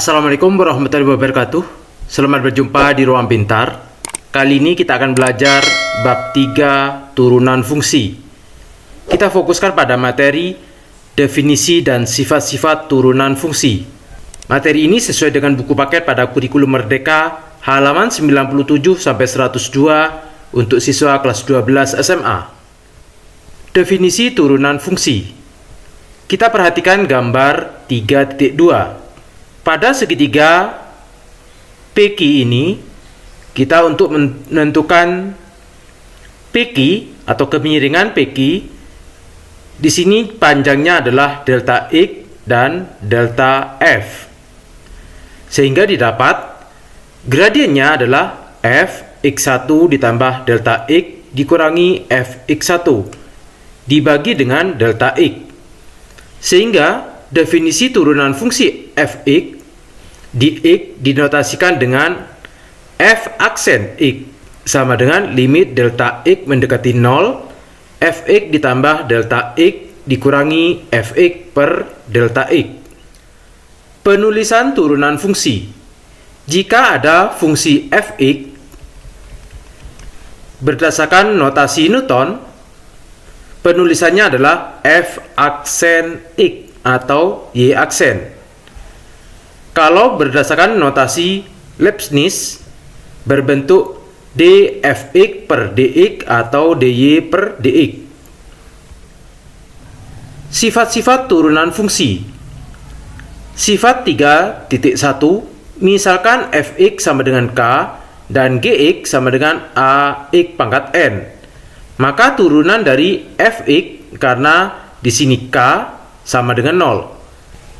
Assalamualaikum warahmatullahi wabarakatuh. Selamat berjumpa di Ruang Pintar. Kali ini kita akan belajar bab 3 turunan fungsi. Kita fokuskan pada materi definisi dan sifat-sifat turunan fungsi. Materi ini sesuai dengan buku paket pada kurikulum Merdeka halaman 97 sampai 102 untuk siswa kelas 12 SMA. Definisi turunan fungsi. Kita perhatikan gambar 3.2. Pada segitiga PQ ini, kita untuk menentukan PQ atau kemiringan PQ, di sini panjangnya adalah delta X dan delta F. Sehingga didapat gradiennya adalah Fx1 ditambah delta X dikurangi Fx1 dibagi dengan delta X. Sehingga definisi turunan fungsi Fx di X dinotasikan dengan F aksen X sama dengan limit delta X mendekati 0, Fx ditambah delta X dikurangi Fx per delta X. Penulisan turunan fungsi. Jika ada fungsi Fx berdasarkan notasi Newton, penulisannya adalah F aksen X atau Y aksen. Kalau berdasarkan notasi Leibniz berbentuk dfx per dx atau dy per dx. Sifat-sifat turunan fungsi. Sifat 3.1, misalkan fx sama dengan k dan gx sama dengan ax pangkat n, maka turunan dari fx karena di sini k sama dengan 0.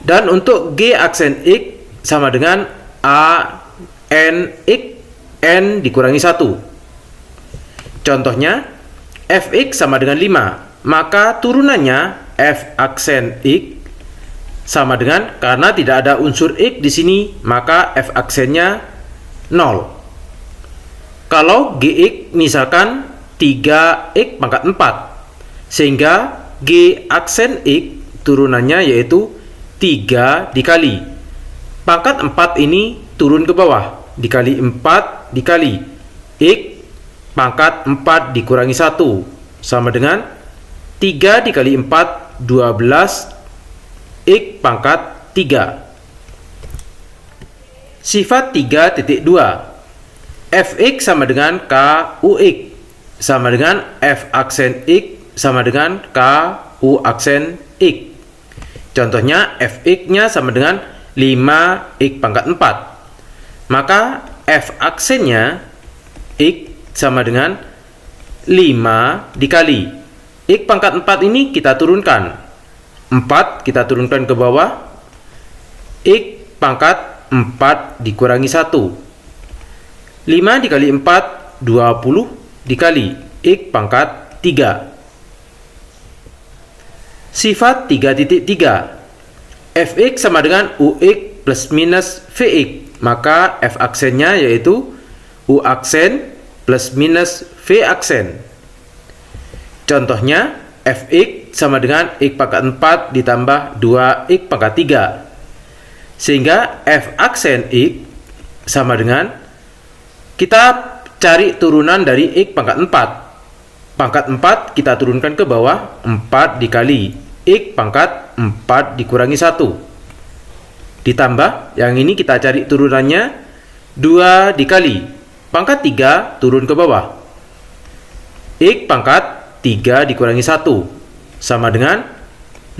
Dan untuk G aksen X sama dengan A N X N dikurangi 1. Contohnya, Fx sama dengan 5. Maka turunannya F aksen X sama dengan, karena tidak ada unsur X di sini, maka F aksennya 0. Kalau Gx misalkan 3x pangkat 4. Sehingga G aksen X turunannya yaitu 3 dikali pangkat 4 ini turun ke bawah, dikali 4 dikali X pangkat 4 dikurangi 1 sama dengan 3 dikali 4 12 X pangkat 3. Sifat 3.2, Fx sama dengan Kux sama dengan F aksen X sama dengan Ku aksen X. Contohnya Fx-nya sama dengan 5x pangkat 4. Maka F aksennya X sama dengan 5 dikali X pangkat 4 ini kita turunkan. 4 kita turunkan ke bawah. X pangkat 4 dikurangi 1. 5 dikali 4 20 dikali X pangkat 3. Sifat 3.3, Fx sama dengan Ux plus minus Vx, maka F aksennya yaitu U aksen plus minus V aksen. Contohnya, Fx sama dengan X pangkat 4 ditambah 2x pangkat 3. Sehingga F aksen X sama dengan, kita cari turunan dari X pangkat 4. Pangkat 4 kita turunkan ke bawah, 4 dikali X pangkat 4 dikurangi 1. Ditambah, yang ini kita cari turunannya, 2 dikali pangkat 3 turun ke bawah. X pangkat 3 dikurangi 1 sama dengan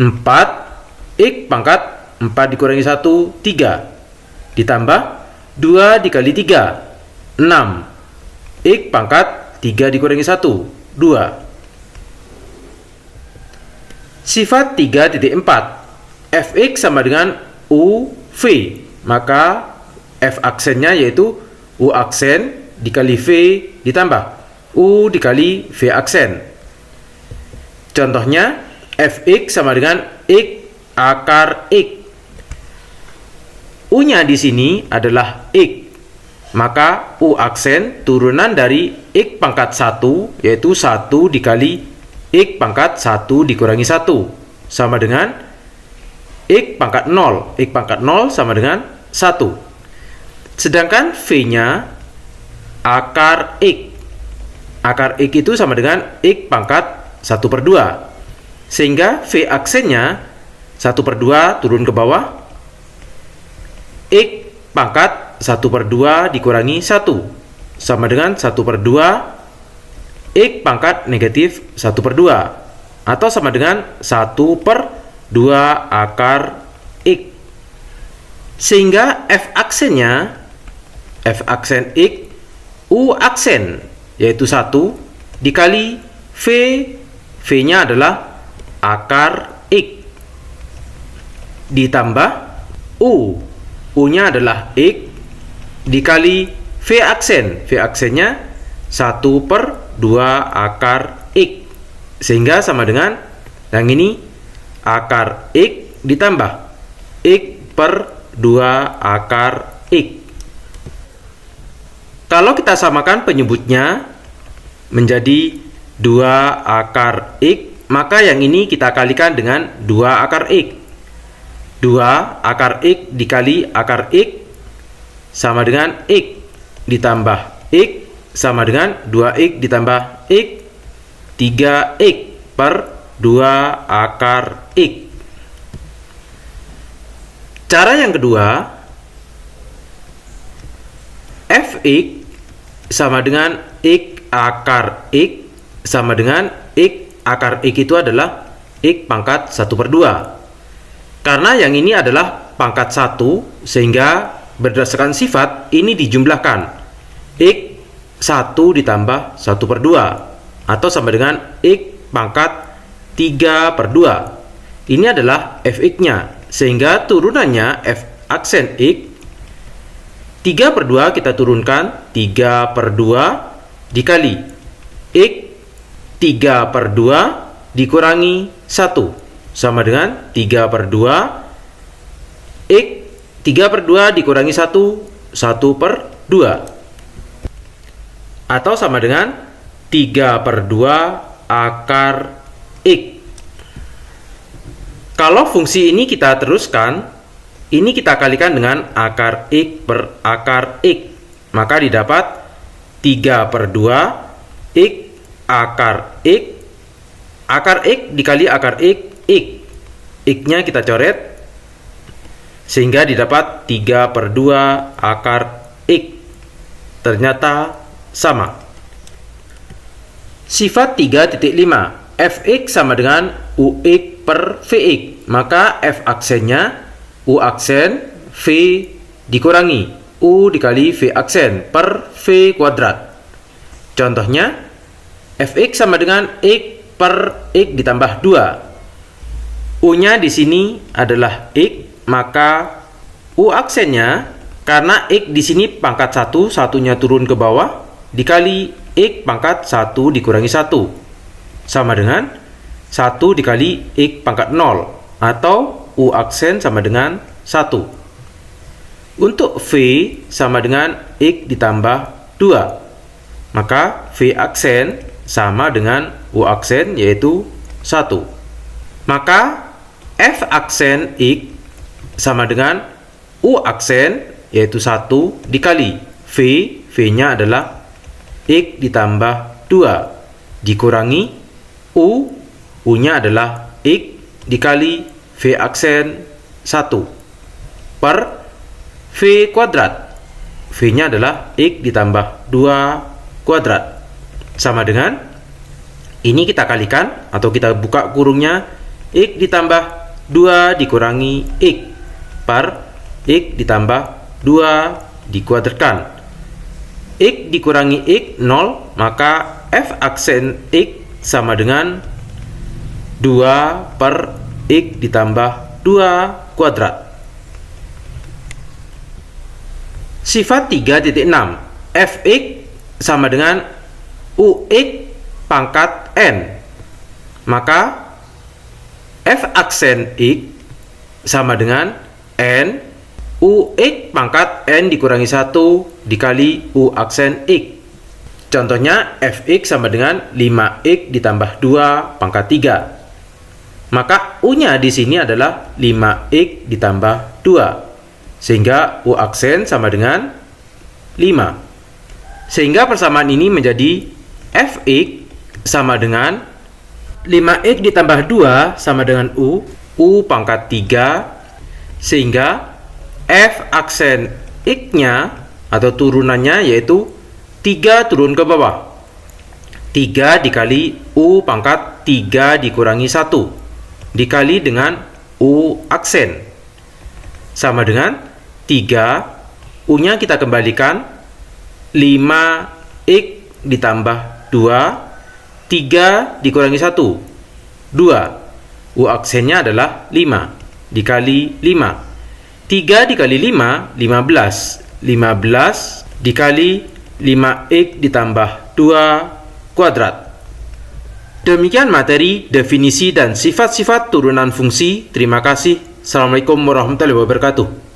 4 X pangkat 4 dikurangi 1, 3. Ditambah, 2 dikali 3, 6. X pangkat 3 dikurangi 1, 2. Sifat 3.4, Fx sama dengan UV, maka F aksennya yaitu U aksen dikali V ditambah U dikali V aksen. Contohnya, Fx sama dengan X akar X. U-nya di sini adalah X, maka U aksen turunan dari X pangkat 1 yaitu 1 dikali X pangkat 1 dikurangi 1 sama dengan X pangkat 0. X pangkat 0 sama dengan 1. Sedangkan V-nya akar X. Akar X itu sama dengan X pangkat 1/2. Sehingga V aksennya 1/2 turun ke bawah. X pangkat 1/2 dikurangi 1. Sama dengan 1/2 X pangkat negatif 1/2. Atau sama dengan 1/2 akar X. Sehingga F aksen X, U aksen yaitu 1 dikali V. V-nya adalah akar X ditambah U. U-nya adalah X dikali V aksen. V aksennya 1/2 akar X. Sehingga sama dengan yang ini akar X ditambah X/2 akar X. Kalau kita samakan penyebutnya menjadi 2 akar X, maka yang ini kita kalikan dengan 2 akar X. 2 akar X dikali akar X sama dengan X ditambah X sama dengan 2X ditambah X, 3X/2 akar X. Cara yang kedua, Fx sama dengan X akar X sama dengan X akar X itu adalah X pangkat 1/2. Karena yang ini adalah pangkat 1, sehingga berdasarkan sifat ini dijumlahkan. X 1 ditambah 1/2 atau sama dengan X pangkat 3/2. Ini adalah Fx-nya, sehingga turunannya F aksen X 3/2 kita turunkan 3/2 dikali X 3/2 dikurangi 1 sama dengan 3/2 X 3/2 dikurangi 1, 1/2 atau sama dengan 3/2 akar X. Kalau fungsi ini kita teruskan, ini kita kalikan dengan akar X per akar X, maka didapat 3/2 X akar X. Akar X dikali akar X, X. X-nya kita coret, sehingga didapat 3/2 akar X. Ternyata sama. Sifat 3.5, Fx sama dengan Ux per Vx, maka F aksennya U aksen V dikurangi U dikali V aksen per V kuadrat. Contohnya, Fx sama dengan X per X ditambah 2. U-nya di sini adalah X, maka U aksennya, karena X di sini pangkat 1, satunya turun ke bawah, dikali X pangkat 1 dikurangi 1. Sama dengan 1 dikali X pangkat 0, atau U aksen sama dengan 1. Untuk V sama dengan X ditambah 2. Maka V aksen sama dengan U aksen yaitu 1. Maka F aksen X sama dengan U aksen yaitu 1 dikali V. V-nya adalah X ditambah 2 dikurangi U. U-nya adalah X dikali V aksen 1 per V kuadrat. V-nya adalah X ditambah 2 kuadrat. Sama dengan, ini kita kalikan atau kita buka kurungnya, X ditambah 2 dikurangi X per X ditambah 2 dikuadratkan. X dikurangi X 0, maka F aksen X sama dengan 2 per X ditambah 2 kuadrat. Sifat 3.6, Fx sama dengan Ux pangkat N. Maka F aksen X sama dengan N Ux pangkat N dikurangi 1 dikali U aksen X. Contohnya, Fx sama dengan 5x ditambah 2 pangkat 3. Maka U-nya di sini adalah 5x ditambah 2. Sehingga U aksen sama dengan 5. Sehingga persamaan ini menjadi Fx sama dengan 5x ditambah 2 sama dengan U pangkat 3. Sehingga F aksen X-nya atau turunannya yaitu 3 turun ke bawah. 3 dikali U pangkat 3 dikurangi 1 dikali dengan U aksen sama dengan 3. U-nya kita kembalikan 5x ditambah 2, 3 dikurangi 1, 2. U aksennya adalah 5 dikali 5. 3 dikali 5, 15. 15 dikali 5x ditambah 2 kuadrat. Demikian materi, definisi, dan sifat-sifat turunan fungsi. Terima kasih. Assalamualaikum warahmatullahi wabarakatuh.